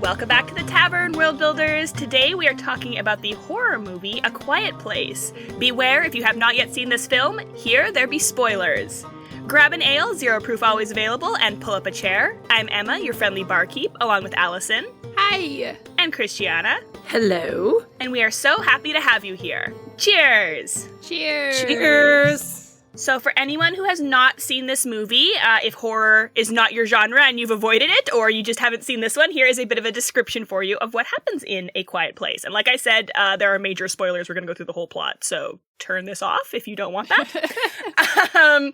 Welcome back to the Tavern, World Builders. Today we are talking about the horror movie A Quiet Place. Beware, if you have not yet seen this film, here there be spoilers. Grab an ale, zero proof always available, and pull up a chair. I'm Emma, your friendly barkeep, along with Allison. Hi. And Christiana. Hello. And we are so happy to have you here. Cheers! Cheers. Cheers. So for anyone who has not seen this movie, if horror is not your genre and you've avoided it, or you just haven't seen this one, here is a bit of a description for you of what happens in A Quiet Place. And like I said, there are major spoilers. We're going to go through the whole plot, so turn this off if you don't want that.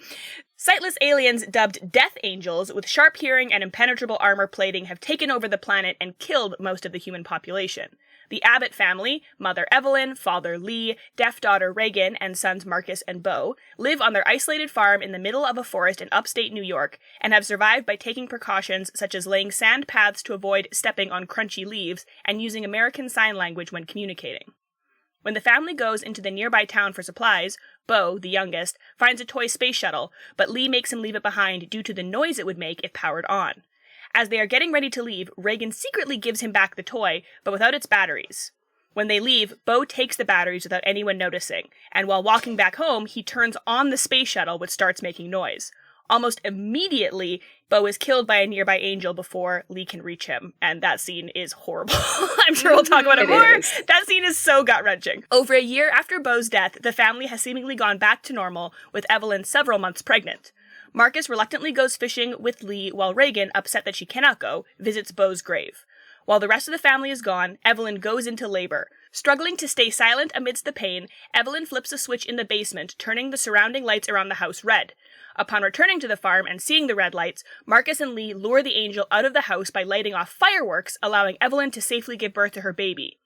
Sightless aliens dubbed Death Angels with sharp hearing and impenetrable armor plating have taken over the planet and killed most of the human population. The Abbott family, mother Evelyn, father Lee, deaf daughter Reagan, and sons Marcus and Beau, live on their isolated farm in the middle of a forest in upstate New York and have survived by taking precautions such as laying sand paths to avoid stepping on crunchy leaves and using American Sign Language when communicating. When the family goes into the nearby town for supplies, Beau, the youngest, finds a toy space shuttle, but Lee makes him leave it behind due to the noise it would make if powered on. As they are getting ready to leave, Reagan secretly gives him back the toy, but without its batteries. When they leave, Beau takes the batteries without anyone noticing, and while walking back home, he turns on the space shuttle, which starts making noise. Almost immediately, Beau is killed by a nearby angel before Lee can reach him, and that scene is horrible. I'm sure we'll talk about it more. That scene is so gut-wrenching. Over a year after Beau's death, the family has seemingly gone back to normal, with Evelyn several months pregnant. Marcus reluctantly goes fishing with Lee, while Reagan, upset that she cannot go, visits Beau's grave. While the rest of the family is gone, Evelyn goes into labor. Struggling to stay silent amidst the pain, Evelyn flips a switch in the basement, turning the surrounding lights around the house red. Upon returning to the farm and seeing the red lights, Marcus and Lee lure the angel out of the house by lighting off fireworks, allowing Evelyn to safely give birth to her baby.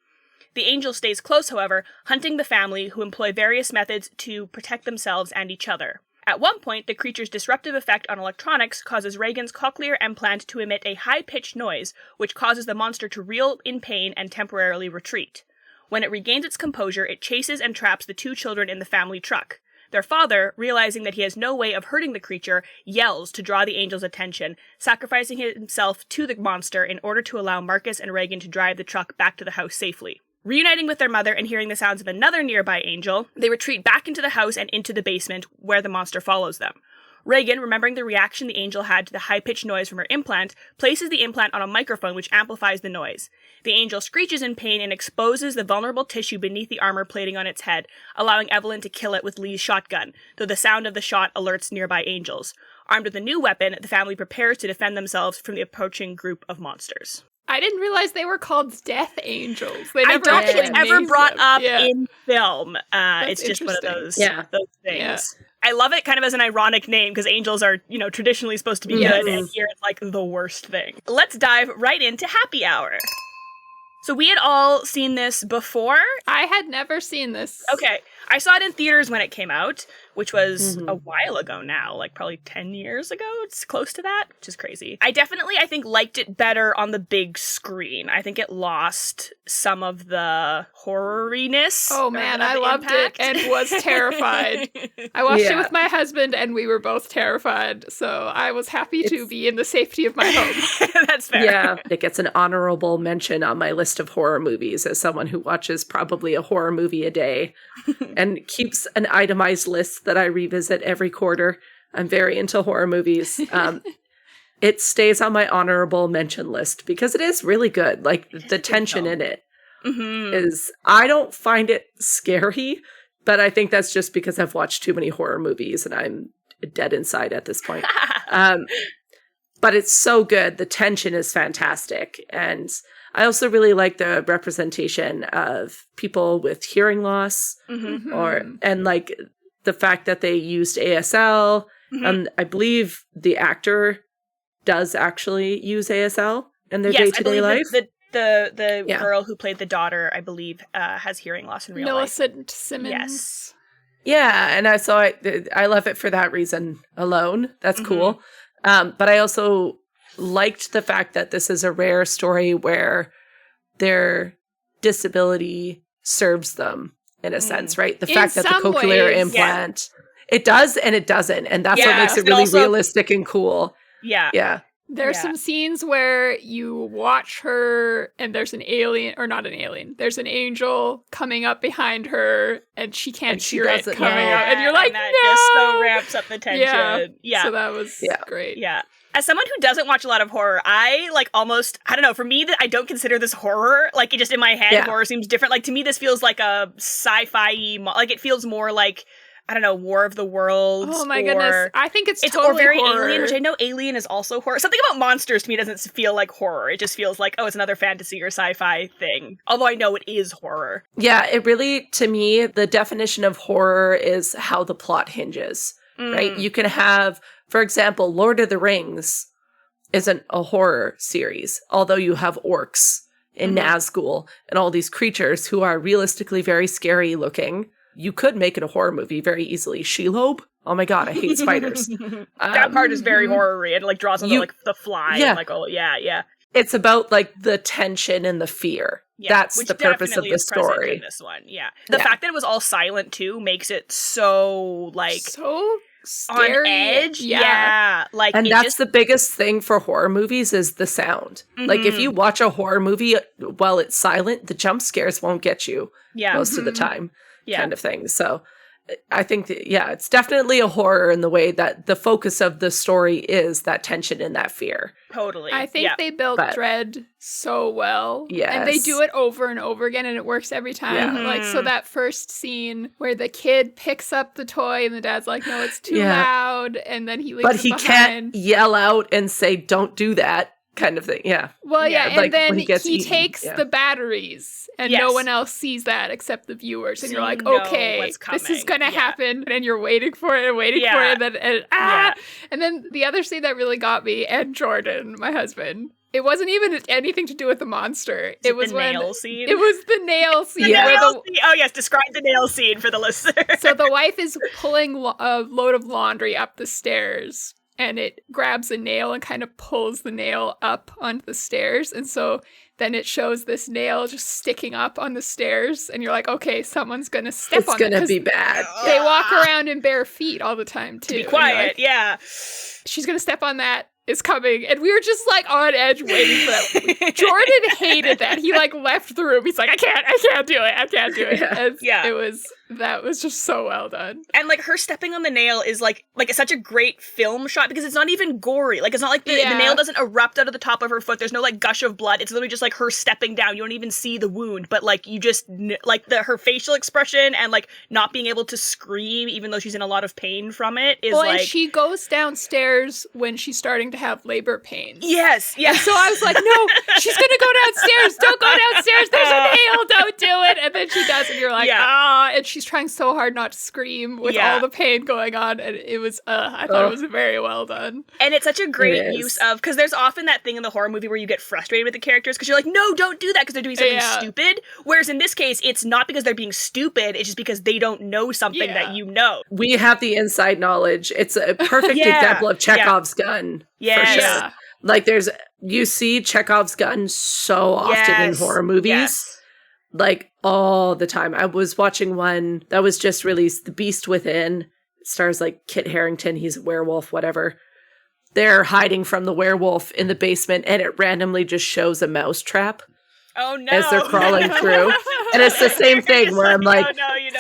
The angel stays close, however, hunting the family, who employ various methods to protect themselves and each other. At one point, the creature's disruptive effect on electronics causes Reagan's cochlear implant to emit a high-pitched noise, which causes the monster to reel in pain and temporarily retreat. When it regains its composure, it chases and traps the two children in the family truck. Their father, realizing that he has no way of hurting the creature, yells to draw the angel's attention, sacrificing himself to the monster in order to allow Marcus and Reagan to drive the truck back to the house safely. Reuniting with their mother and hearing the sounds of another nearby angel, they retreat back into the house and into the basement, where the monster follows them. Reagan, remembering the reaction the angel had to the high-pitched noise from her implant, places the implant on a microphone which amplifies the noise. The angel screeches in pain and exposes the vulnerable tissue beneath the armor plating on its head, allowing Evelyn to kill it with Lee's shotgun, though the sound of the shot alerts nearby angels. Armed with a new weapon, the family prepares to defend themselves from the approaching group of monsters. I didn't realize they were called Death Angels. They I never don't think it's actually ever named brought them. up Yeah. in film. That's It's just one of those things. Yeah. I love it kind of as an ironic name, because angels are, traditionally supposed to be good, and here it's like the worst thing. Let's dive right into Happy Hour. So we had all seen this before. I had never seen this. Okay, I saw it in theaters when it came out, which was a while ago now, like probably 10 years ago. It's close to that, which is crazy. I think, liked it better on the big screen. I think it lost some of the horroriness. Oh man, I loved it and was terrified. I watched it with my husband and we were both terrified, so I was happy to be in the safety of my home. That's fair. Yeah, it gets an honorable mention on my list of horror movies as someone who watches probably a horror movie a day and keeps an itemized list that I revisit every quarter. I'm very into horror movies. It stays on my honorable mention list because it is really good. Like, the tension in it is, I don't find it scary, but I think that's just because I've watched too many horror movies and I'm dead inside at this point. But it's so good. The tension is fantastic. And I also really like the representation of people with hearing loss and like the fact that they used ASL. And I believe the actor does actually use ASL in their day-to-day life. The girl who played the daughter, I believe, has hearing loss in real life. Millicent Simmons. Yes. Yeah, and I saw it. I love it for that reason alone. That's cool. But I also liked the fact that this is a rare story where their disability serves them in a sense, right? The fact that the cochlear implant, it does and it doesn't. And that's what makes it really realistic and cool. Yeah. Yeah. There's some scenes where you watch her and there's an alien, or not an alien, there's an angel coming up behind her and she can't hear it coming up. And you're like, that no! just so ramps up the tension. Yeah. So that was great. Yeah. As someone who doesn't watch a lot of horror, I like almost, I don't know, for me, that I don't consider this horror. Like, it just in my head, horror seems different. Like, to me, this feels like a sci-fi, like, it feels more like, I don't know, War of the Worlds. Oh my goodness. I think it's totally or very horror. Alien, which I know Alien is also horror. Something about monsters to me doesn't feel like horror. It just feels like, oh, it's another fantasy or sci-fi thing. Although I know it is horror. Yeah, it really, to me, the definition of horror is how the plot hinges, right? You can have, for example, Lord of the Rings isn't a horror series, although you have orcs in Nazgul and all these creatures who are realistically very scary looking. You could make it a horror movie very easily. Shelob? Oh my god, I hate spiders. That part is very horror-y. It like draws on like the fly and like, oh yeah. It's about like the tension and the fear. Yeah, that's the purpose of the story. In this one, the fact that it was all silent too makes it so like so scary. On edge. Yeah. Like, and that's the biggest thing for horror movies is the sound. Like, if you watch a horror movie while it's silent, the jump scares won't get you most of the time, kind of thing. So I think that, it's definitely a horror in the way that the focus of the story is that tension and that fear. Totally. I think they built dread so well. Yes. And they do it over and over again, and it works every time. Yeah. Like, so that first scene where the kid picks up the toy and the dad's like, no, it's too loud. And then he leaves But he can't yell out and say, don't do that. Kind of thing, Well, and like then he takes the batteries, and no one else sees that except the viewers, and you're like, okay, this is gonna happen, and you're waiting for it, and then the other scene that really got me, and Jordan, my husband, it wasn't even anything to do with the monster. It was the nail scene. It was the nail scene. Oh yes, describe the nail scene for the listener. So the wife is pulling a load of laundry up the stairs. And it grabs a nail and kind of pulls the nail up onto the stairs. And so then it shows this nail just sticking up on the stairs. And you're like, okay, someone's going to step on it. It's going to be bad. They walk around in bare feet all the time, too. To be quiet, She's going to step on that. Is coming. And we were just like on edge waiting for that. Jordan hated that. He like left the room. He's like, I can't do it. And that was just so well done. And like her stepping on the nail is like it's such a great film shot because it's not even gory. Like it's not like the nail doesn't erupt out of the top of her foot. There's no like gush of blood. It's literally just like her stepping down. You don't even see the wound, but like you just like her facial expression and like not being able to scream even though she's in a lot of pain from it is and she goes downstairs when she's starting to have labor pains. Yes. And so I was like, no, she's gonna go downstairs. Don't go downstairs. There's a nail. Don't do it. And then she does, and you're like, and she's trying so hard not to scream with all the pain going on, and it was I thought it was very well done. And it's such a great use of, because there's often that thing in the horror movie where you get frustrated with the characters because you're like, no, don't do that because they're doing something stupid. Whereas in this case, it's not because they're being stupid, it's just because they don't know something that you know. We have the inside knowledge. It's a perfect example of Chekhov's gun. For sure. Like you see Chekhov's gun so often in horror movies. Like all the time. I was watching one that was just released, The Beast Within. It stars like Kit Harington, he's a werewolf, whatever. They're hiding from the werewolf in the basement and it randomly just shows a mouse trap. Oh no. As they're crawling through. And it's the same thing where I'm like,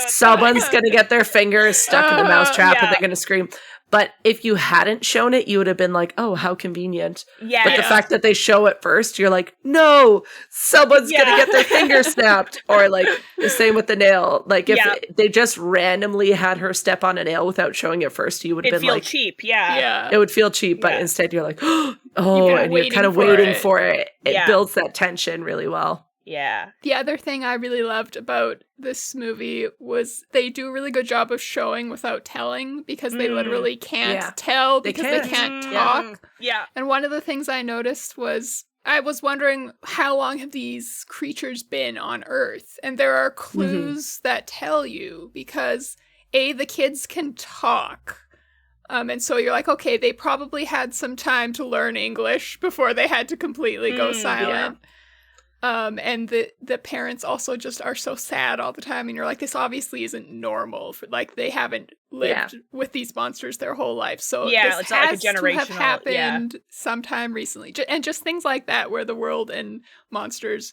someone's going to get their fingers stuck in the mouse trap and they're going to scream. But if you hadn't shown it, you would have been like, oh, how convenient. Yeah. But the fact that they show it first, you're like, no, someone's going to get their finger snapped. Or like the same with the nail. Like if they just randomly had her step on a nail without showing it first, you would have been like. It'd feel cheap, yeah. It would feel cheap, but instead you're like, and you're kind of waiting for it. It builds that tension really well. Yeah. The other thing I really loved about this movie was they do a really good job of showing without telling because they literally can't tell because they can't talk. Yeah. And one of the things I noticed was I was wondering how long have these creatures been on Earth? And there are clues that tell you because the kids can talk. And so you're like, okay, they probably had some time to learn English before they had to completely go silent. And the parents also just are so sad all the time, and you're like, this obviously isn't normal. Like, they haven't lived with these monsters their whole life, so this it's has like a generational, to have happened sometime recently. And just things like that, where the world and monsters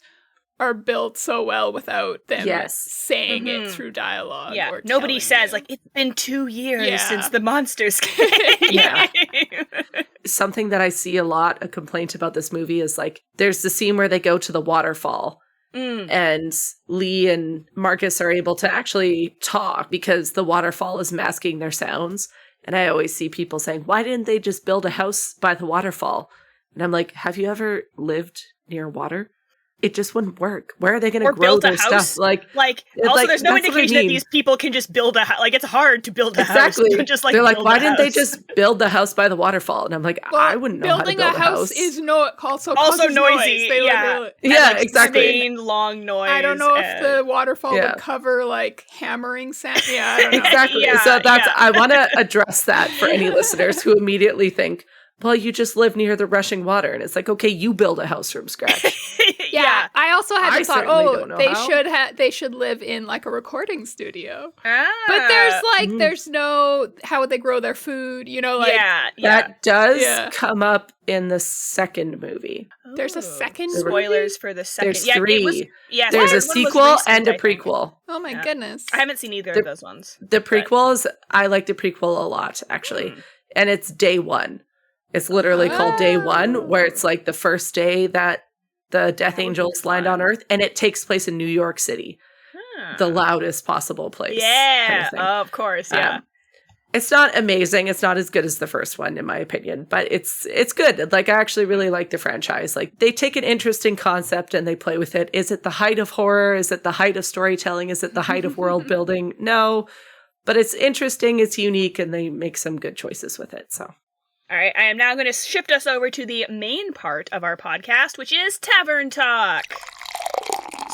are built so well without them saying it through dialogue. Yeah, or nobody says, you. like, it's been 2 years since the monsters came. Something that I see a lot, a complaint about this movie is, like, there's the scene where they go to the waterfall and Lee and Marcus are able to actually talk because the waterfall is masking their sounds. And I always see people saying, why didn't they just build a house by the waterfall? And I'm like, have you ever lived near water? It just wouldn't work. Where are they going to grow their stuff? Like, also, there's no indication that these people can just build a house. Like, it's hard to build a house. Just, like, they're like, why didn't they just build the house by the waterfall? And I'm like, I wouldn't know how to build a house. Is also noisy. Exactly. Insane long noise. I don't know if the waterfall would cover, like, hammering sound. Yeah, I don't know. Exactly. So I want to address that for any listeners who immediately think, well, you just live near the rushing water. And it's like, okay, you build a house from scratch. Yeah. I also had the thought, they should live in, like, a recording studio. But there's no, how would they grow their food? You know, like. That does come up in the second movie. There's a second spoilers for the second. There's 3. There's a sequel and a prequel. Oh my goodness. I haven't seen either of those ones. The prequels, I like the prequel a lot, actually. And it's Day One. It's literally called Day One, where it's like the first day that the Death Angels land on Earth, and it takes place in New York City, the loudest possible place. Yeah, kind of course, yeah. It's not amazing. It's not as good as the first one, in my opinion, but it's good. Like, I actually really like the franchise. Like, they take an interesting concept and they play with it. Is it the height of horror? Is it the height of storytelling? Is it the height of world building? No, but it's interesting. It's unique, and they make some good choices with it. So. All right, I am now going to shift us over to the main part of our podcast, which is Tavern Talk.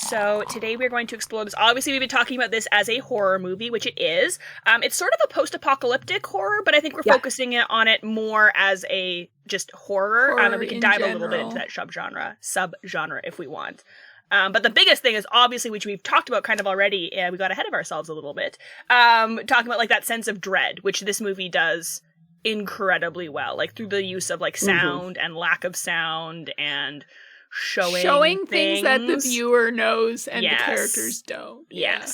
So today we're going to explore this. Obviously, we've been talking about this as a horror movie, which it is. It's sort of a post-apocalyptic horror, but I think we're focusing on it more as a just horror. And we can dive a little bit into that subgenre if we want. But the biggest thing is obviously, which we've talked about kind of already, we got ahead of ourselves a little bit, talking about, like, that sense of dread, which this movie does incredibly well, like, through the use of, like, sound and lack of sound and showing things that the viewer knows and the characters don't. Yeah.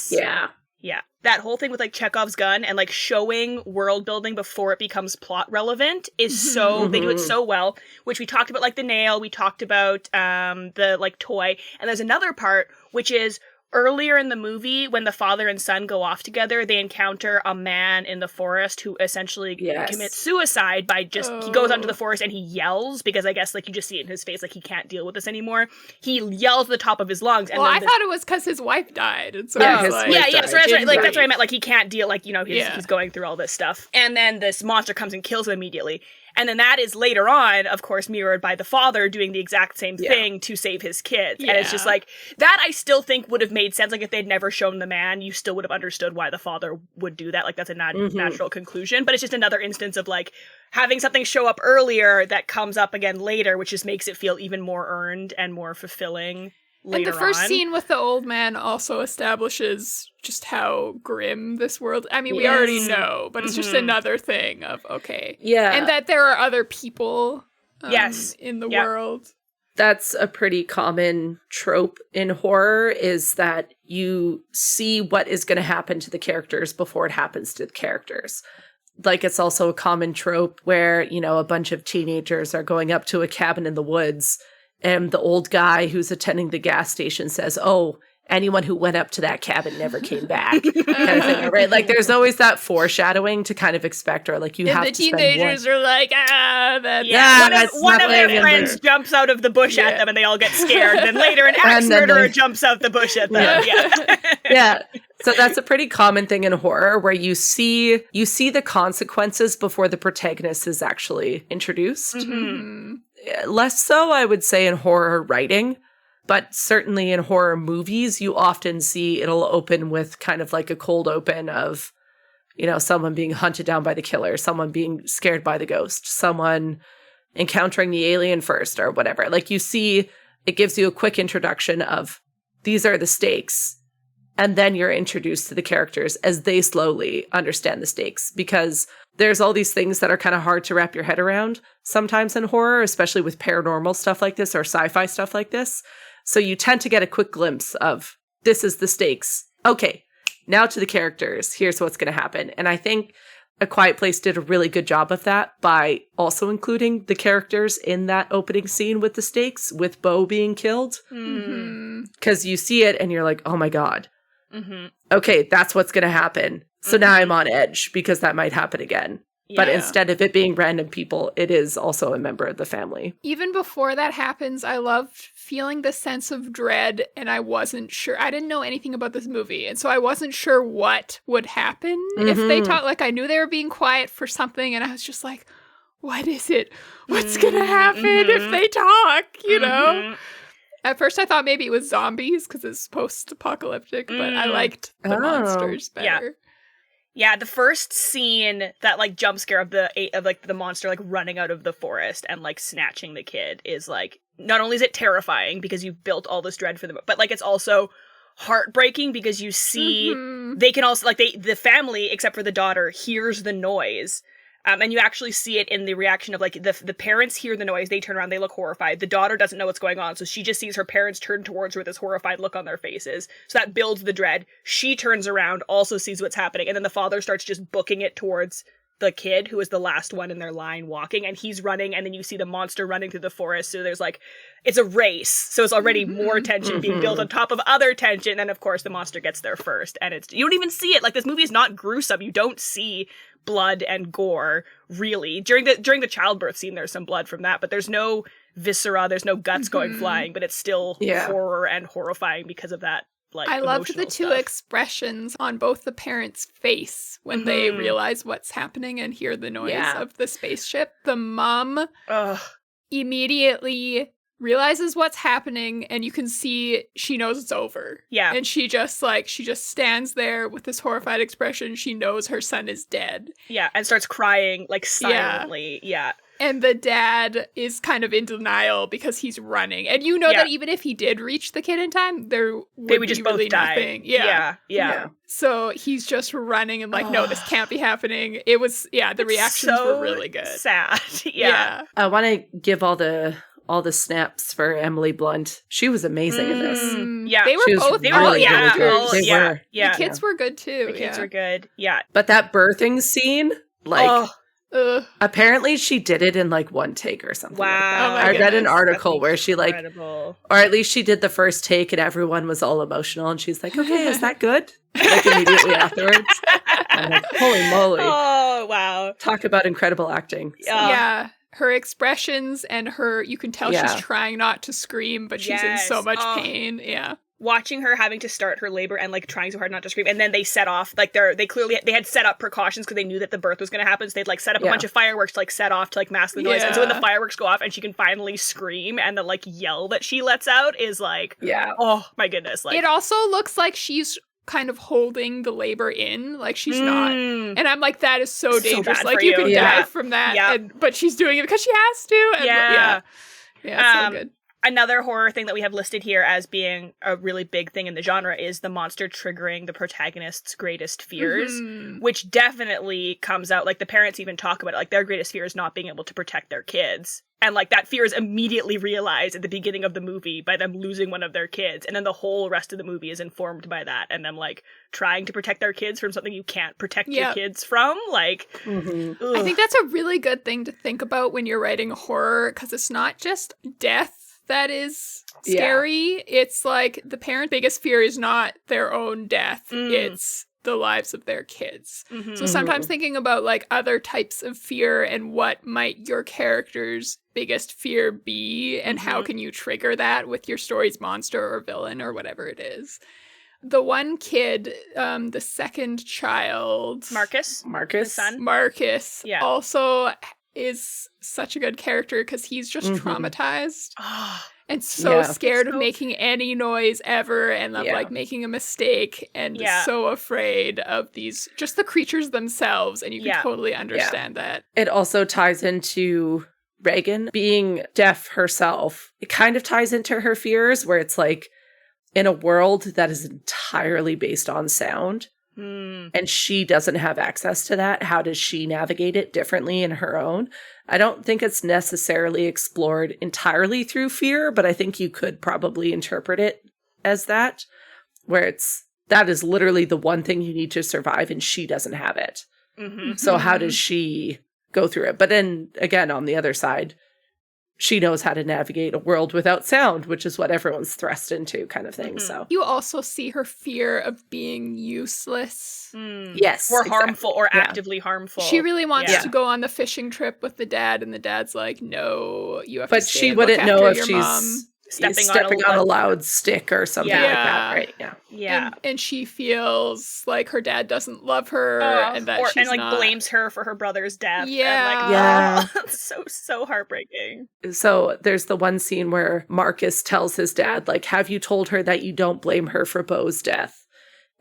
That whole thing with, like, Chekhov's gun and, like, showing world building before it becomes plot relevant is so they do it so well, which we talked about, like, the nail, we talked about the, like, toy, and there's another part which is earlier in the movie, when the father and son go off together, they encounter a man in the forest who essentially commits suicide by just, he goes onto the forest and he yells, because I guess, like, you just see it in his face, like, he can't deal with this anymore. He yells at the top of his lungs. And I thought it was because his wife died. And so so that's right. Like, that's what I meant. Like, he can't deal, like, you know, he's going through all this stuff. And then this monster comes and kills him immediately. And then that is later on, of course, mirrored by the father doing the exact same thing to save his kids. And it's just like, that I still think would have made sense. Like, if they'd never shown the man, you still would have understood why the father would do that. Like, that's a natural conclusion. But it's just another instance of, like, having something show up earlier that comes up again later, which just makes it feel even more earned and more fulfilling later on. And the first scene with the old man also establishes just how grim this world. I mean, we already know, but it's just another thing of, okay. Yeah. And that there are other people in the world. That's a pretty common trope in horror, is that you see what is going to happen to the characters before it happens to the characters. Like, it's also a common trope where, you know, a bunch of teenagers are going up to a cabin in the woods, and the old guy who's attending the gas station says, oh, anyone who went up to that cabin never came back, kind of thing, right? Like, there's always that foreshadowing to kind of expect, or like, you have to spend the teenagers are like, one of their friends jumps out of the bush at them and they all get scared. Then later an axe murderer jumps out the bush at them. Yeah. So that's a pretty common thing in horror, where you see the consequences before the protagonist is actually introduced. Less so, I would say, in horror writing. But certainly in horror movies, you often see it'll open with kind of like a cold open of, you know, someone being hunted down by the killer, someone being scared by the ghost, someone encountering the alien first or whatever. Like, you see it gives you a quick introduction of these are the stakes. And then you're introduced to the characters as they slowly understand the stakes, because there's all these things that are kind of hard to wrap your head around sometimes in horror, especially with paranormal stuff like this or sci-fi stuff like this. So you tend to get a quick glimpse of this is the stakes. Okay, now to the characters. Here's what's going to happen. And I think A Quiet Place did a really good job of that by also including the characters in that opening scene with the stakes, with Beau being killed. Because you see it and you're like, oh my God. Okay, that's what's going to happen. So now I'm on edge because that might happen again. Yeah. But instead of it being random people, it is also a member of the family. Even before that happens, I loved feeling the sense of dread, and I wasn't sure. I didn't know anything about this movie, and so I wasn't sure what would happen if they talked. Like, I knew they were being quiet for something, and I was just like, what is it? What's going to happen if they talk, you know? At first, I thought maybe it was zombies because it's post-apocalyptic, but I liked the monsters better. Yeah, the first scene, that like jump scare of the monster like running out of the forest and like snatching the kid is like, not only is it terrifying because you've built all this dread for them, but like it's also heartbreaking because you see they can also like the family, except for the daughter, hears the noise. And you actually see it in the reaction of, like, the parents hear the noise, they turn around, they look horrified. The daughter doesn't know what's going on, so she just sees her parents turn towards her with this horrified look on their faces. So that builds the dread. She turns around, also sees what's happening, and then the father starts just booking it towards the kid, who is the last one in their line walking, and he's running, and then you see the monster running through the forest, so there's, like, it's a race, so it's already more tension being built on top of other tension, and of course the monster gets there first, and you don't even see it. Like, this movie is not gruesome. You don't see blood and gore, really. During the childbirth scene, there's some blood from that, but there's no viscera, there's no guts going flying, but it's still horror and horrifying because of that. Like, I loved the two expressions on both the parents' face when they realize what's happening and hear the noise of the spaceship. The mom immediately realizes what's happening, and you can see she knows it's over. Yeah. And she just stands there with this horrified expression. She knows her son is dead. Yeah, and starts crying, like, silently. Yeah. And the dad is kind of in denial because he's running. And you know that even if he did reach the kid in time, they would just really both die. Nothing. Yeah. So he's just running and like, no, this can't be happening. It was, the reactions were really good. Sad. Yeah. I want to give all the snaps for Emily Blunt. She was amazing in this. Yeah. They were both really good. They were. Yeah. The kids were good too. The kids were good. Yeah. But that birthing scene, like, apparently she did it in like one take or something. Wow. Like I read an article where she like, or at least she did the first take and everyone was all emotional and she's like, okay, is that good? Like immediately afterwards. I'm like, holy moly. Oh, wow. Talk about incredible acting. So. Yeah. Her expressions and you can tell she's trying not to scream, but she's in so much pain. Yeah. Watching her having to start her labor and like trying so hard not to scream, and then they set off like they had set up precautions because they knew that the birth was going to happen, so they'd like set up a bunch of fireworks to like set off to like mask the noise, and so when the fireworks go off and she can finally scream, and the like yell that she lets out is like, oh my goodness. Like, it also looks like she's kind of holding the labor in, like she's not, and I'm like, that is so dangerous. Like you could die from that, but she's doing it because she has to. And so good. Another horror thing that we have listed here as being a really big thing in the genre is the monster triggering the protagonist's greatest fears, which definitely comes out, like the parents even talk about it, like their greatest fear is not being able to protect their kids. And like that fear is immediately realized at the beginning of the movie by them losing one of their kids. And then the whole rest of the movie is informed by that and them like trying to protect their kids from something you can't protect your kids from. Like, I think that's a really good thing to think about when you're writing horror, because it's not just death that is scary. It's like the parent's biggest fear is not their own death. It's the lives of their kids. So sometimes thinking about like other types of fear and what might your character's biggest fear be and how can you trigger that with your story's monster or villain or whatever it is. The one kid, the second child, Marcus, the son, Marcus, also is such a good character because he's just traumatized and so scared of making any noise ever and of like making a mistake and so afraid of these, just the creatures themselves, and you can totally understand that. It also ties into Regan being deaf herself, it kind of ties into her fears where it's like in a world that is entirely based on sound and she doesn't have access to that. How does she navigate it differently in her own? I don't think it's necessarily explored entirely through fear, but I think you could probably interpret it as that, where that is literally the one thing you need to survive and she doesn't have it. So how does she go through it? But then again, on the other side, she knows how to navigate a world without sound, which is what everyone's thrust into, kind of thing. So you also see her fear of being useless. Yes. Or harmful or actively harmful. She really wants to go on the fishing trip with the dad, and the dad's like, no, you have to stay she and wouldn't look know after if your she's mom. stepping on a loud stick or something like that, right? Yeah. And she feels like her dad doesn't love her and that she's not... blames her for her brother's death. Yeah. And so heartbreaking. So there's the one scene where Marcus tells his dad, like, have you told her that you don't blame her for Beau's death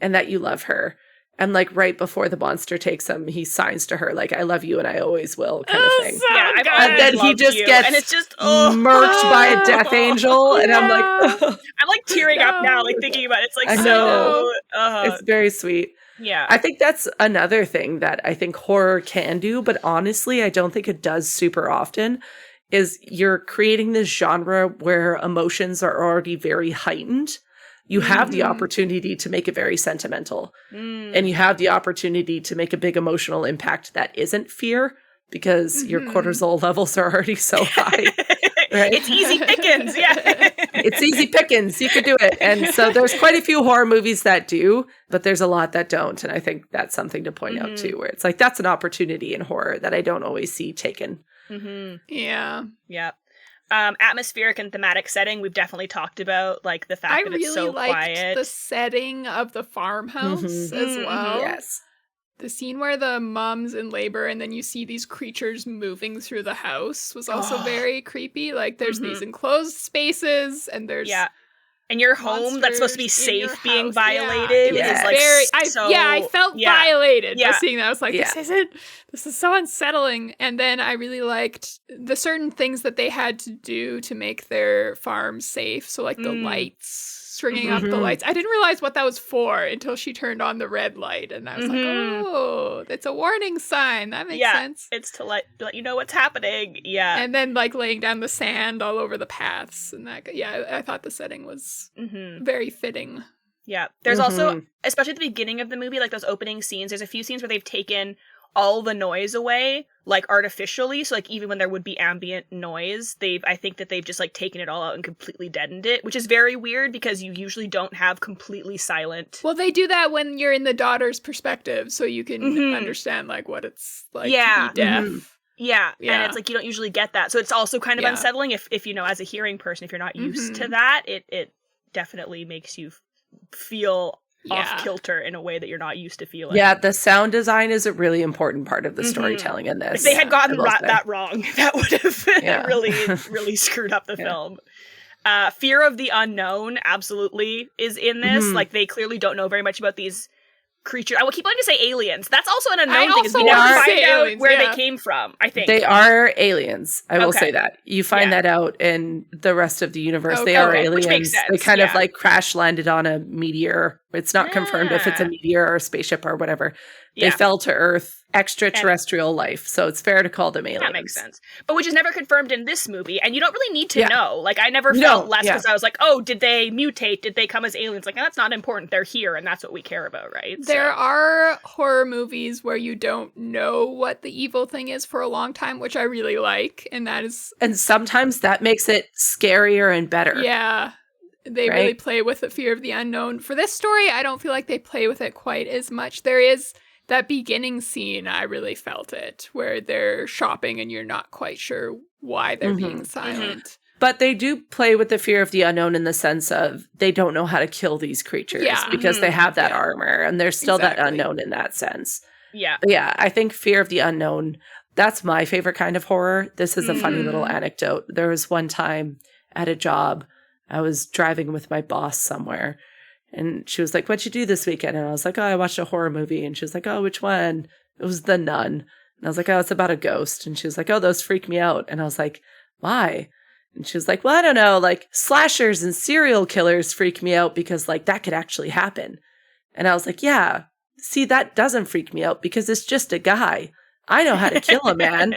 and that you love her? And like right before the monster takes him, he signs to her like, I love you and I always will, kind of thing. So and then he just gets and it's just murked by a death angel. And I'm like, I'm like tearing up now, like thinking about it. It's like, I know. It's very sweet. Yeah. I think that's another thing that I think horror can do, but honestly, I don't think it does super often, is you're creating this genre where emotions are already very heightened. You have the opportunity to make it very sentimental. And you have the opportunity to make a big emotional impact that isn't fear, because your cortisol levels are already so high. Right? It's easy pickings, It's easy pickings. You could do it. And so there's quite a few horror movies that do, but there's a lot that don't. And I think that's something to point out too, where it's like, that's an opportunity in horror that I don't always see taken. Yeah. Atmospheric and thematic setting, we've definitely talked about, like the fact that it's so quiet. I really liked the setting of the farmhouse as well. Yes. The scene where the mom's in labor and then you see these creatures moving through the house was also very creepy. Like there's these enclosed spaces and there's and your home that's supposed to be safe being violated is like I felt violated by seeing that. I was like, this is so unsettling. And then I really liked the certain things that they had to do to make their farm safe. So like the lights, stringing up the lights. I didn't realize what that was for until she turned on the red light. And I was like, oh, that's a warning sign. That makes sense. It's to let you know what's happening. Yeah. And then like laying down the sand all over the paths. And that, I thought the setting was very fitting. Yeah. There's also, especially at the beginning of the movie, like those opening scenes, there's a few scenes where they've taken all the noise away, like artificially. So like even when there would be ambient noise, I think that they've just like taken it all out and completely deadened it, which is very weird because you usually don't have completely silent. Well, they do that when you're in the daughter's perspective, so you can understand like what it's like to be deaf. Yeah, and it's like you don't usually get that. So it's also kind of unsettling if you know, as a hearing person, if you're not used to that, it definitely makes you feel off kilter in a way that you're not used to feeling. Yeah, the sound design is a really important part of the storytelling in this. If they had gotten that wrong, that would have really screwed up the film. Fear of the unknown absolutely is in this. Like they clearly don't know very much about these creatures. I will keep wanting to say aliens. That's also an unknown thing, because we never find out where they came from, I think. They are aliens. I will say that. You find that out in the rest of the universe. They are aliens. Which makes sense. They kind of like crash landed on a meteor. It's not confirmed if it's a meteor or a spaceship or whatever. They fell to Earth, extraterrestrial life. So it's fair to call them aliens. That makes sense. But which is never confirmed in this movie. And you don't really need to know. Like, I never felt less because I was like, oh, did they mutate? Did they come as aliens? Like, that's not important. They're here, and that's what we care about, right? There are horror movies where you don't know what the evil thing is for a long time, which I really like. And that is... And sometimes that makes it scarier and better. Yeah. They really play with the fear of the unknown. For this story, I don't feel like they play with it quite as much. There is... that beginning scene, I really felt it, where they're shopping and you're not quite sure why they're being silent. But they do play with the fear of the unknown in the sense of they don't know how to kill these creatures because they have that armor, and there's still that unknown in that sense. Yeah. But yeah, I think fear of the unknown, that's my favorite kind of horror. This is a funny little anecdote. There was one time at a job, I was driving with my boss somewhere, and she was like, what'd you do this weekend? And I was like, oh, I watched a horror movie. And she was like, oh, which one? It was The Nun. And And I was like, oh, it's about a ghost. And she was like, oh, those freak me out. And I was like, why? And she was like, well, I don't know, like slashers and serial killers freak me out because like that could actually happen. And I was like, yeah, see, that doesn't freak me out because it's just a guy. I know how to kill a man.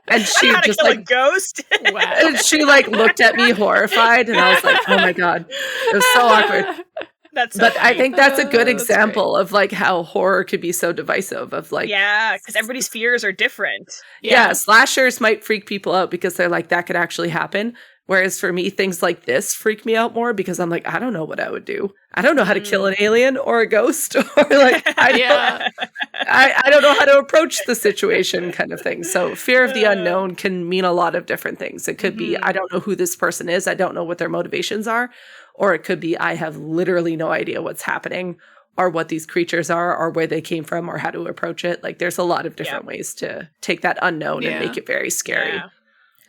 And she just kill like a ghost. Wow. And she like looked at me horrified, and I was like, oh my God, it was so awkward. That's so but funny. I think that's a good That's example of like how horror could be so divisive of like, yeah, because everybody's fears are different. yeah, slashers might freak people out because they're like, that could actually happen. Whereas for me, things like this freak me out more because I'm like, I don't know what I would do. I don't know how to kill an alien or a ghost, or like, I don't know how to approach the situation kind of thing. So fear of the unknown can mean a lot of different things. It could be, I don't know who this person is. I don't know what their motivations are. Or it could be, I have literally no idea what's happening or what these creatures are or where they came from or how to approach it. Like there's a lot of different ways to take that unknown and make it very scary. Yeah.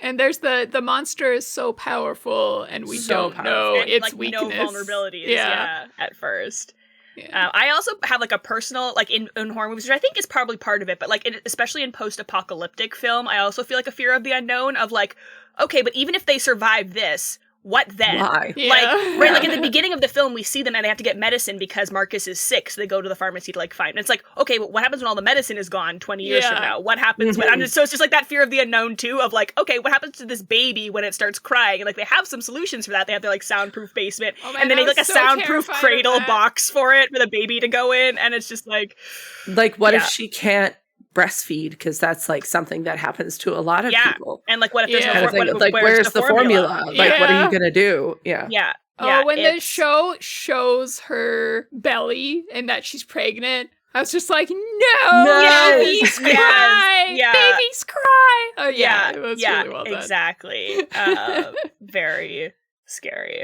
And there's the monster is so powerful, and we don't know and, its like, weakness. No vulnerabilities, at first. Yeah. I also have like a personal, like in horror movies, which I think is probably part of it, but like especially in post-apocalyptic film, I also feel like a fear of the unknown of like, okay, but even if they survive this, what then? Why? Like, like in the beginning of the film, we see them and they have to get medicine because Marcus is sick, so they go to the pharmacy to like find. And it's like, okay, but what happens when all the medicine is gone 20 years from now? What happens when? So it's just like that fear of the unknown too, of like, okay, what happens to this baby when it starts crying? And like they have some solutions for that. They have their like soundproof basement, and they make like a soundproof cradle box for it for the baby to go in, and it's just like what if she can't breastfeed, because that's like something that happens to a lot of people. And like, what if there's where's the formula? Like, what are you gonna do? When the show shows her belly and that she's pregnant, I was just like, no, babies cry, babies cry. Oh it was really well done. Exactly. Very scary.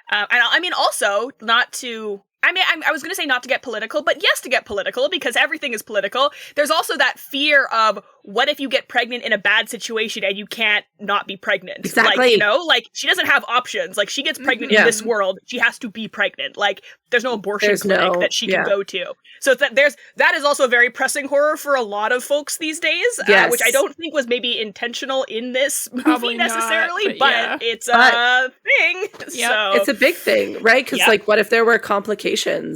And I mean, also not to. I was going to say not to get political, but yes, to get political, because everything is political. There's also that fear of, what if you get pregnant in a bad situation and you can't not be pregnant? Exactly. Like, like, she doesn't have options. Like, she gets pregnant in this world, she has to be pregnant. Like, there's no abortion clinic that she can go to. So that is also a very pressing horror for a lot of folks these days, which I don't think was maybe intentional in this movie necessarily, but it's a thing. So it's a big thing, right? Because like, what if there were complications,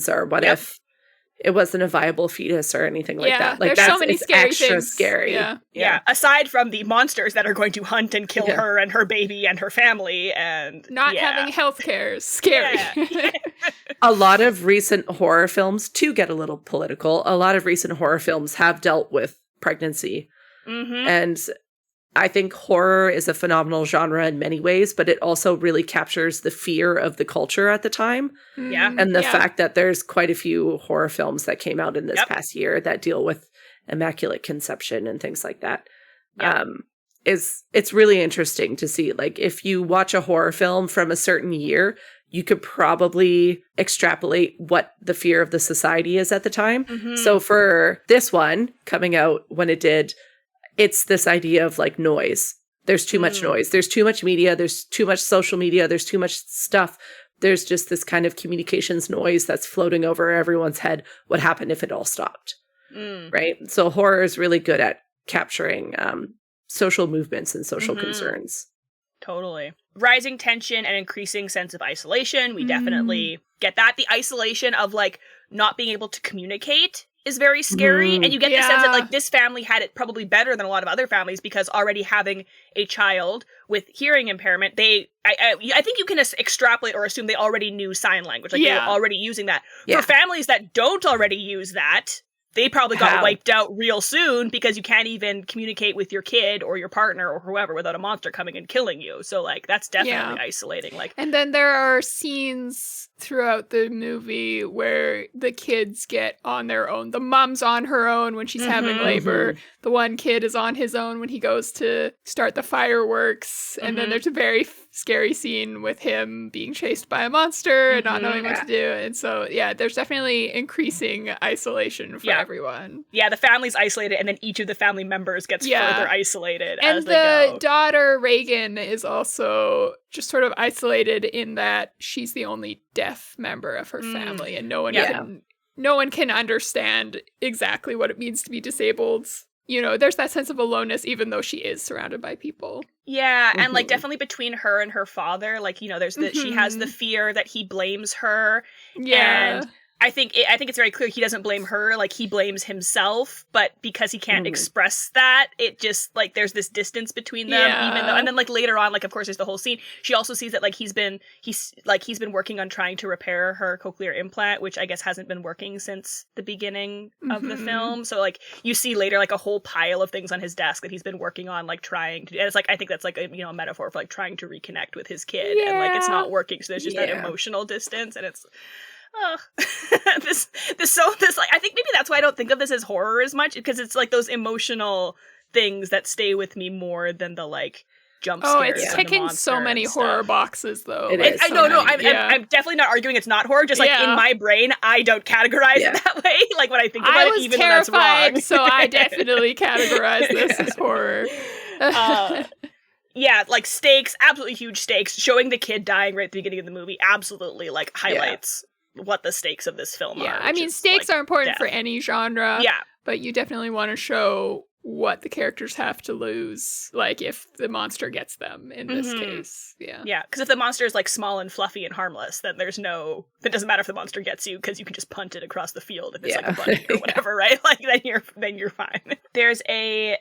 or what if it wasn't a viable fetus or anything like that? Like, there's so many scary extra things. Scary. Yeah. Aside from the monsters that are going to hunt and kill her and her baby and her family, and not having healthcare is scary. A lot of recent horror films, to get a little political, a lot of recent horror films have dealt with pregnancy. And I think horror is a phenomenal genre in many ways, but it also really captures the fear of the culture at the time. And the fact that there's quite a few horror films that came out in this past year that deal with immaculate conception and things like that. It's really interesting to see. Like, if you watch a horror film from a certain year, you could probably extrapolate what the fear of the society is at the time. So for this one coming out when it did, it's this idea of like noise. There's too much noise. There's too much media. There's too much social media. There's too much stuff. There's just this kind of communications noise that's floating over everyone's head. What happened if it all stopped? Right? So horror is really good at capturing social movements and social concerns. Totally. Rising tension and increasing sense of isolation. We definitely get that. The isolation of like not being able to communicate is very scary, and you get the sense that like this family had it probably better than a lot of other families, because already having a child with hearing impairment, I think you can extrapolate or assume they already knew sign language, like they were already using that. For families that don't already use that, they probably got wiped out real soon, because you can't even communicate with your kid or your partner or whoever without a monster coming and killing you. So like that's definitely isolating. Like, and then there are scenes throughout the movie where the kids get on their own. The mom's on her own when she's having labor. The one kid is on his own when he goes to start the fireworks. And then there's a very scary scene with him being chased by a monster and not knowing what to do. And so, there's definitely increasing isolation for everyone. Yeah, the family's isolated, and then each of the family members gets further isolated as they go. And the daughter, Reagan, is also just sort of isolated in that she's the only deaf member of her family, and no one can no one can understand exactly what it means to be disabled. You know, there's that sense of aloneness, even though she is surrounded by people. Yeah, and like definitely between her and her father, like, you know, there's the she has the fear that he blames her. Yeah. And I think it's very clear he doesn't blame her, like he blames himself, but because he can't express that, it just like there's this distance between them, even though, and then like later on, like of course there's the whole scene. She also sees that like he's been working on trying to repair her cochlear implant, which I guess hasn't been working since the beginning of the film. So like you see later like a whole pile of things on his desk that he's been working on, like trying to, and it's like I think that's like a, you know, a metaphor for like trying to reconnect with his kid, and like it's not working, so there's just that emotional distance, and it's this like I think maybe that's why I don't think of this as horror as much, because it's like those emotional things that stay with me more than the like jump scares. Oh, it's ticking so many horror boxes though. I'm definitely not arguing it's not horror, just like in my brain I don't categorize it that way, like when I think about it, even though that's wrong. So I definitely categorize this as horror. Yeah, like stakes, absolutely huge stakes. Showing the kid dying right at the beginning of the movie absolutely like highlights what the stakes of this film are. Yeah, I mean, stakes are important for any genre. Yeah. But you definitely want to show what the characters have to lose, like if the monster gets them in this case. Yeah. Yeah, because if the monster is like small and fluffy and harmless, then it doesn't matter if the monster gets you, because you can just punt it across the field if it's like a bunny or whatever, right? Like then you're fine. There's a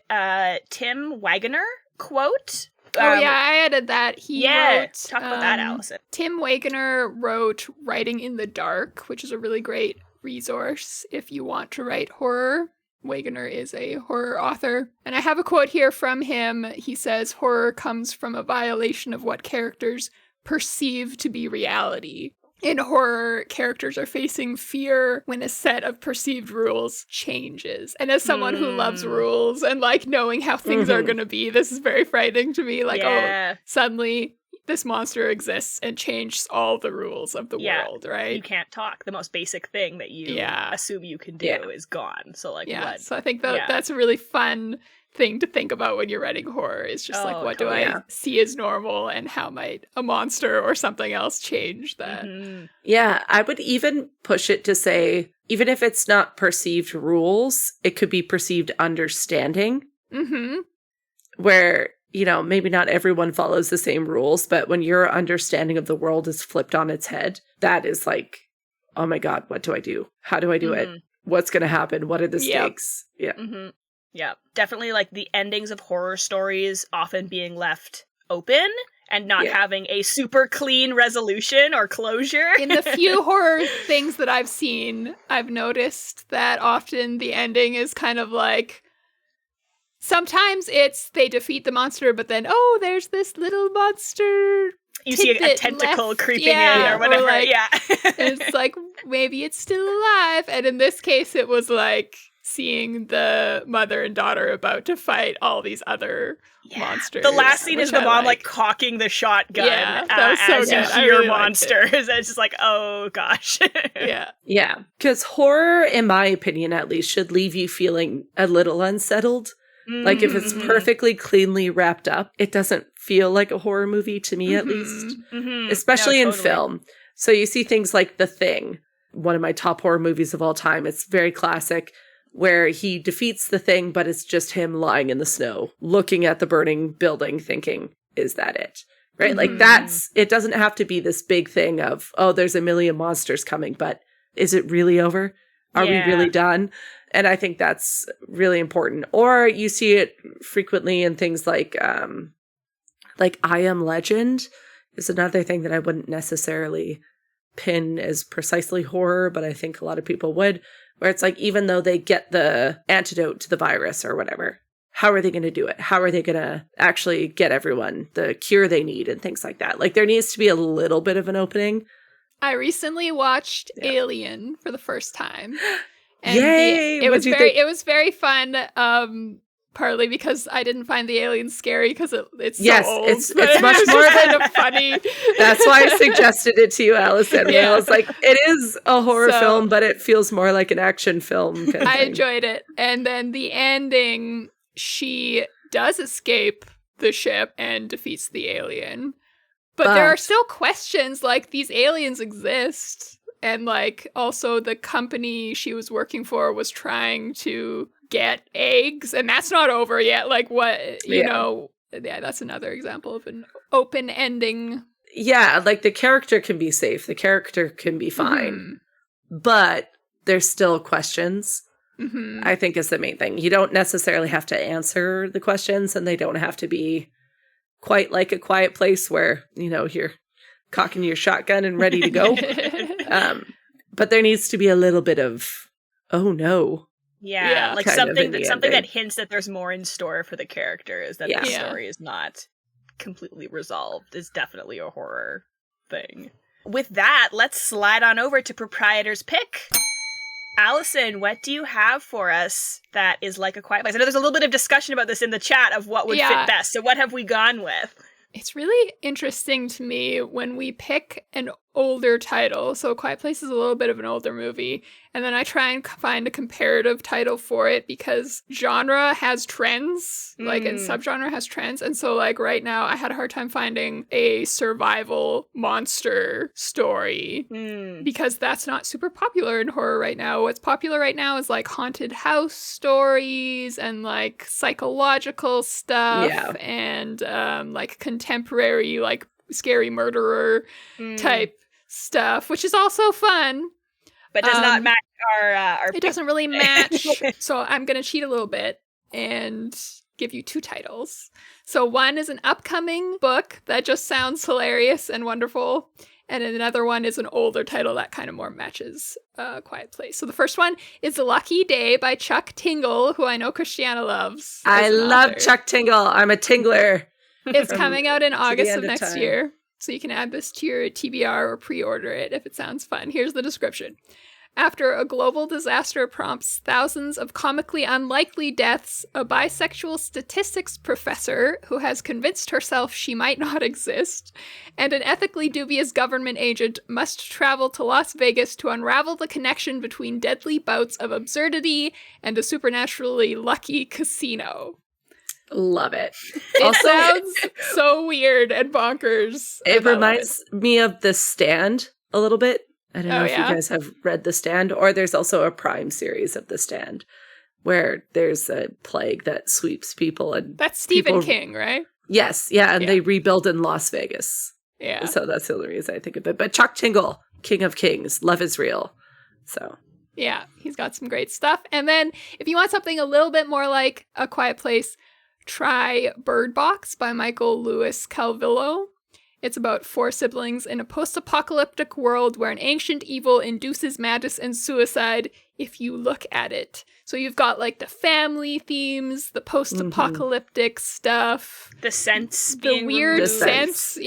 Tim Waggoner quote. I added that. He wrote, talk about that, Allison. Tim Waggoner wrote Writing in the Dark, which is a really great resource if you want to write horror. Waggoner is a horror author. And I have a quote here from him. He says, "Horror comes from a violation of what characters perceive to be reality. In horror, characters are facing fear when a set of perceived rules changes." And as someone who loves rules and like knowing how things are going to be, this is very frightening to me. Like, oh, suddenly this monster exists and changes all the rules of the world, right? You can't talk. The most basic thing that you assume you can do is gone. So like, what? So I think that's a really fun thing to think about when you're writing horror. Is just like, what do I see as normal, and how might a monster or something else change that? Yeah, I would even push it to say, even if it's not perceived rules, it could be perceived understanding. Where, you know, maybe not everyone follows the same rules, but when your understanding of the world is flipped on its head, that is like, oh my God, what do I do? How do I do it? What's going to happen? What are the stakes? Yeah. Yeah, definitely like the endings of horror stories often being left open and not having a super clean resolution or closure. In the few horror things that I've seen, I've noticed that often the ending is kind of like, sometimes it's they defeat the monster, but then, oh, there's this little monster. You see a tentacle creeping in or whatever. Or it's like, maybe it's still alive. And in this case, it was like seeing the mother and daughter about to fight all these other monsters. The last scene is the mom like cocking the shotgun that was so as good. you hear monsters. It's just like, oh gosh. Yeah. Because horror, in my opinion at least, should leave you feeling a little unsettled. Like if it's perfectly cleanly wrapped up, it doesn't feel like a horror movie to me, at least. Especially in film. So you see things like The Thing, one of my top horror movies of all time. It's very classic, where he defeats the thing, but it's just him lying in the snow, looking at the burning building, thinking, is that it? Right? Like it doesn't have to be this big thing of, oh, there's a million monsters coming, but is it really over? Are we really done? And I think that's really important. Or you see it frequently in things like I Am Legend is another thing that I wouldn't necessarily pin as precisely horror, but I think a lot of people would, where it's like, even though they get the antidote to the virus or whatever, how are they going to do it? How are they going to actually get everyone the cure they need and things like that? Like there needs to be a little bit of an opening. I recently watched Alien for the first time. And Yay! It was very fun. Partly because I didn't find the alien scary because it's so old. It's much more kind of funny. That's why I suggested it to you, Allison. I was like, it is a horror film, but it feels more like an action film. I enjoyed it. And then the ending, she does escape the ship and defeats the alien. But there are still questions like, these aliens exist. And like also the company she was working for was trying to get eggs, and that's not over yet. Like what, you know, yeah, that's another example of an open ending. Yeah, like the character can be safe. The character can be fine. But there's still questions. I think is the main thing. You don't necessarily have to answer the questions, and they don't have to be quite like A Quiet Place where, you know, you're cocking your shotgun and ready to go. But there needs to be a little bit of, oh no. Yeah, like something that hints that there's more in store for the characters, that the story is not completely resolved, is definitely a horror thing. With that, let's slide on over to Proprietor's Pick. Allison, what do you have for us that is like A Quiet Place? I know there's a little bit of discussion about this in the chat of what would fit best. So what have we gone with? It's really interesting to me when we pick an older title. So A Quiet Place is a little bit of an older movie. And then I try and find a comparative title for it because genre has trends, like, and subgenre has trends. And so, like, right now I had a hard time finding a survival monster story because that's not super popular in horror right now. What's popular right now is, like, haunted house stories and, like, psychological stuff and, like, contemporary, like, scary murderer type stuff, which is also fun. But does not match our it doesn't really match. So I'm going to cheat a little bit and give you two titles. So one is an upcoming book that just sounds hilarious and wonderful. And another one is an older title that kind of more matches Quiet Place. So the first one is The Lucky Day by Chuck Tingle, who I know Christiana loves. I love Chuck Tingle. I'm a Tingler. It's coming out in August of next year. So you can add this to your TBR or pre-order it if it sounds fun. Here's the description. After a global disaster prompts thousands of comically unlikely deaths, a bisexual statistics professor who has convinced herself she might not exist, and an ethically dubious government agent must travel to Las Vegas to unravel the connection between deadly bouts of absurdity and a supernaturally lucky casino. Love it. It sounds so weird and bonkers. It reminds me of The Stand a little bit. I don't know if you guys have read The Stand, or there's also a Prime series of The Stand where there's a plague that sweeps people. And that's Stephen King, right? Yes. Yeah. And they rebuild in Las Vegas. Yeah. So that's the only reason I think of it. But Chuck Tingle, King of Kings, Love is Real. So. Yeah, he's got some great stuff. And then if you want something a little bit more like A Quiet Place, try Bird Box by Michael Lewis Calvillo. It's about 4 siblings in a post-apocalyptic world where an ancient evil induces madness and suicide if you look at it. So you've got like the family themes, the post-apocalyptic stuff, the sense, the weird sense,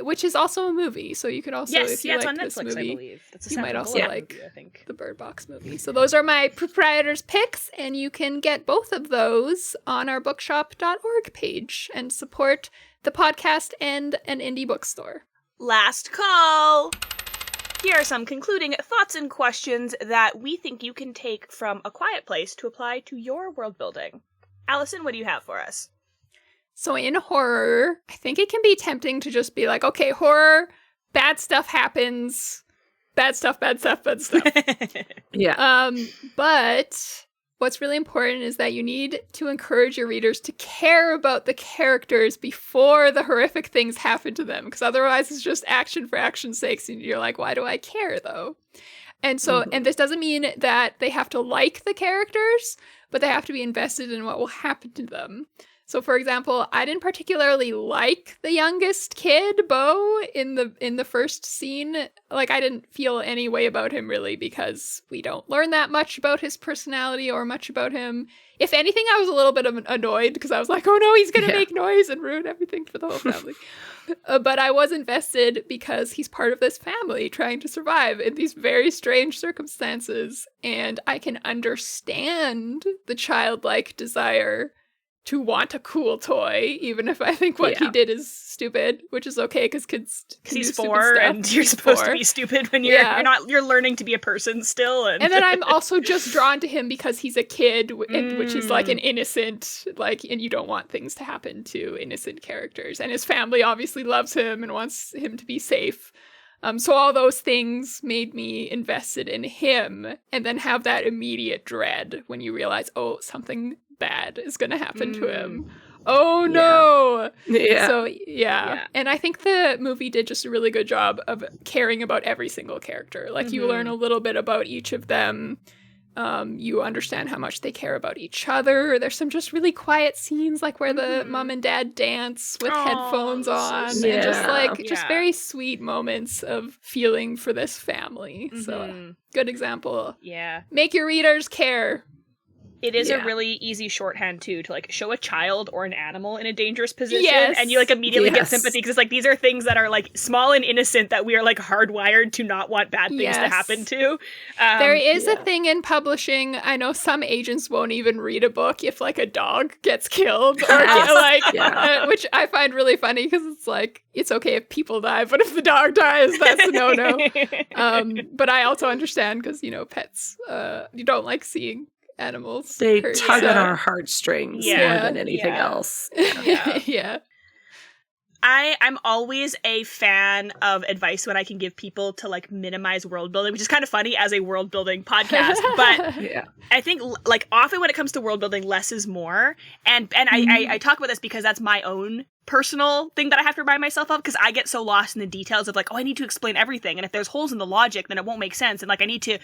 which is also a movie. So you could also, if you like this movie, I believe. You might also like movie, I think. The Bird Box movie. So those are my Proprietor's Picks, and you can get both of those on our bookshop.org page and support the podcast and an indie bookstore. Last call! Here are some concluding thoughts and questions that we think you can take from A Quiet Place to apply to your world building. Allison, what do you have for us? So in horror, I think it can be tempting to just be like, okay, horror, bad stuff happens, bad stuff, bad stuff, bad stuff. Yeah. But what's really important is that you need to encourage your readers to care about the characters before the horrific things happen to them, because otherwise it's just action for action's sake, and you're like, why do I care, though? And so, and this doesn't mean that they have to like the characters, but they have to be invested in what will happen to them. So, for example, I didn't particularly like the youngest kid, Beau, in the first scene. Like, I didn't feel any way about him, really, because we don't learn that much about his personality or much about him. If anything, I was a little bit annoyed, because I was like, oh no, he's going to make noise and ruin everything for the whole family. But I was invested because he's part of this family trying to survive in these very strange circumstances. And I can understand the childlike desire to want a cool toy, even if I think what he did is stupid, which is okay because kids can he's do 4 and you're supposed to be stupid when you're learning to be a person still. And then I'm also just drawn to him because he's a kid, which is like an innocent, like, and you don't want things to happen to innocent characters. And his family obviously loves him and wants him to be safe. So all those things made me invested in him, and then have that immediate dread when you realize, oh, something bad is going to happen to him. Oh no! Yeah. So yeah. And I think the movie did just a really good job of caring about every single character. Like you learn a little bit about each of them. You understand how much they care about each other. There's some just really quiet scenes, like where the mom and dad dance with headphones on, so and just very sweet moments of feeling for this family. So good example. Yeah. Make your readers care. It is a really easy shorthand, too, to, like, show a child or an animal in a dangerous position, and you, like, immediately get sympathy, because it's, like, these are things that are, like, small and innocent that we are, like, hardwired to not want bad things to happen to. There is a thing in publishing, I know some agents won't even read a book if, like, a dog gets killed, or, which I find really funny, because it's, like, it's okay if people die, but if the dog dies, that's a no-no. But I also understand, because, you know, pets, you don't like seeing animals. They tug at our heartstrings more than anything else. Yeah. I'm always a fan of advice when I can give people to, like, minimize world building, which is kind of funny as a world building podcast. But I think, like, often when it comes to world building, less is more. And I talk about this because that's my own personal thing that I have to remind myself of, because I get so lost in the details of, like, oh, I need to explain everything. And if there's holes in the logic, then it won't make sense. And, like, I need to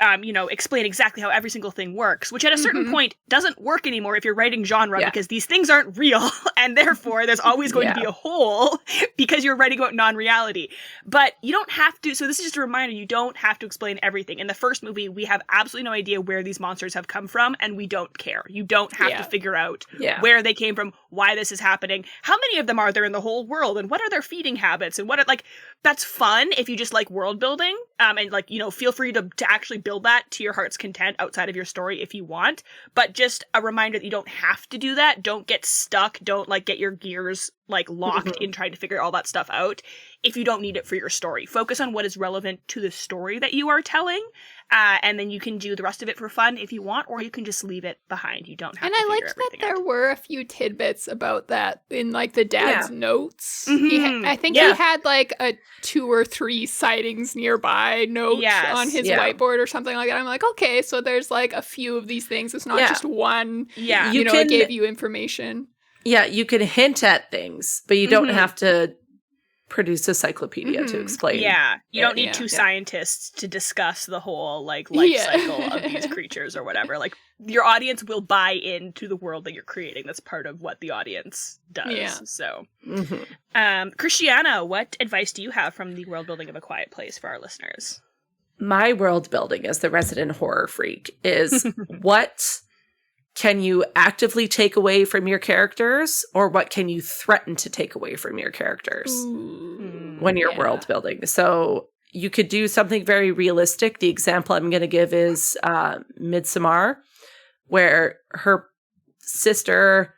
explain exactly how every single thing works, which at a certain point doesn't work anymore if you're writing genre, because these things aren't real, and therefore there's always going to be a hole because you're writing about non-reality. But you don't have to, so this is just a reminder, you don't have to explain everything. In the first movie, we have absolutely no idea where these monsters have come from, and we don't care. You don't have to figure out where they came from, why this is happening, how many of them are there in the whole world, and what are their feeding habits, and what are, like, that's fun if you just like world building, and, like, you know, feel free to actually build that to your heart's content outside of your story if you want, but just a reminder that you don't have to do that. Don't get stuck. Don't, like, get your gears, like, locked in trying to figure all that stuff out if you don't need it for your story. Focus on what is relevant to the story that you are telling, and then you can do the rest of it for fun if you want, or you can just leave it behind. You don't have to figure everything out. And I liked that there were a few tidbits about that in, like, the dad's notes. I think he had, like, a 2 or 3 sightings nearby note on his whiteboard or something like that. I'm like, okay, so there's, like, a few of these things. It's not just one, it gave you information. Yeah, you can hint at things, but you don't have to produce a cyclopedia to explain. Yeah, you don't need 2 scientists to discuss the whole, like, life cycle of these creatures or whatever. Like, your audience will buy into the world that you're creating. That's part of what the audience does. Yeah. So, Christiana, what advice do you have from the world building of A Quiet Place for our listeners? My world building as the resident horror freak is what can you actively take away from your characters, or what can you threaten to take away from your characters when you're world building? So you could do something very realistic. The example I'm going to give is Midsommar, where her sister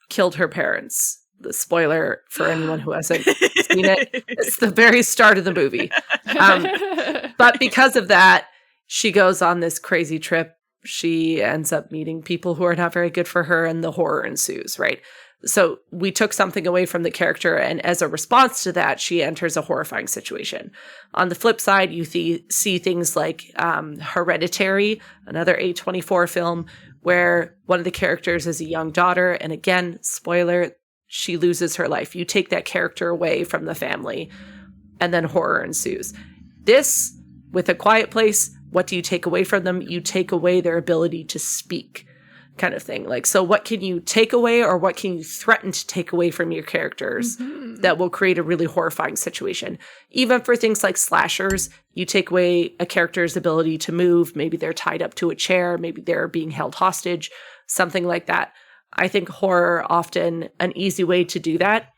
killed her parents. The spoiler for anyone who hasn't seen it. It's the very start of the movie. But because of that, she goes on this crazy trip. She ends up meeting people who are not very good for her, and the horror ensues, right? So we took something away from the character, and as a response to that, she enters a horrifying situation. On the flip side, you see things like Hereditary, another A24 film, where one of the characters is a young daughter, and again, spoiler, she loses her life. You take that character away from the family, and then horror ensues. This, with A Quiet Place, what do you take away from them? You take away their ability to speak, kind of thing. Like, so what can you take away, or what can you threaten to take away from your characters that will create a really horrifying situation? Even for things like slashers, you take away a character's ability to move. Maybe they're tied up to a chair. Maybe they're being held hostage, something like that. I think horror, often an easy way to do that.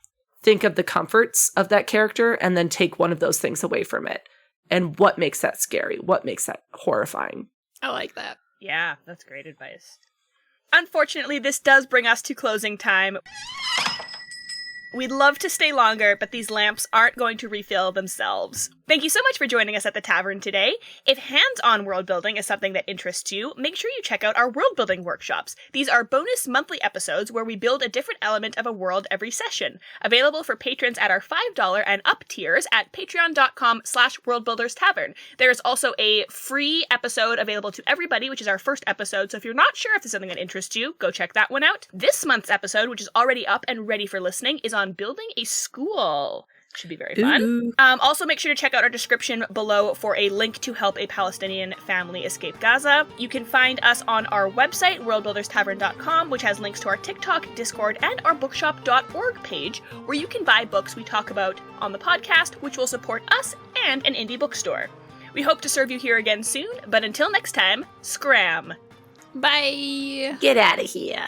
Think of the comforts of that character and then take one of those things away from it. And what makes that scary? What makes that horrifying? I like that. Yeah, that's great advice. Unfortunately, this does bring us to closing time. We'd love to stay longer, but these lamps aren't going to refill themselves. Thank you so much for joining us at the tavern today. If hands-on world building is something that interests you, make sure you check out our world building workshops. These are bonus monthly episodes where we build a different element of a world every session. Available for patrons at our $5 and up tiers at patreon.com/worldbuilderstavern. There is also a free episode available to everybody, which is our first episode, so if you're not sure if there's something that interests you, go check that one out. This month's episode, which is already up and ready for listening, is on building a school. Should be very fun. Also, make sure to check out our description below for a link to help a Palestinian family escape Gaza. You can find us on our website, worldbuilderstavern.com, which has links to our TikTok, Discord, and our bookshop.org page, where you can buy books we talk about on the podcast, which will support us and an indie bookstore. We hope to serve you here again soon, but until next time, scram! Bye! Get out of here.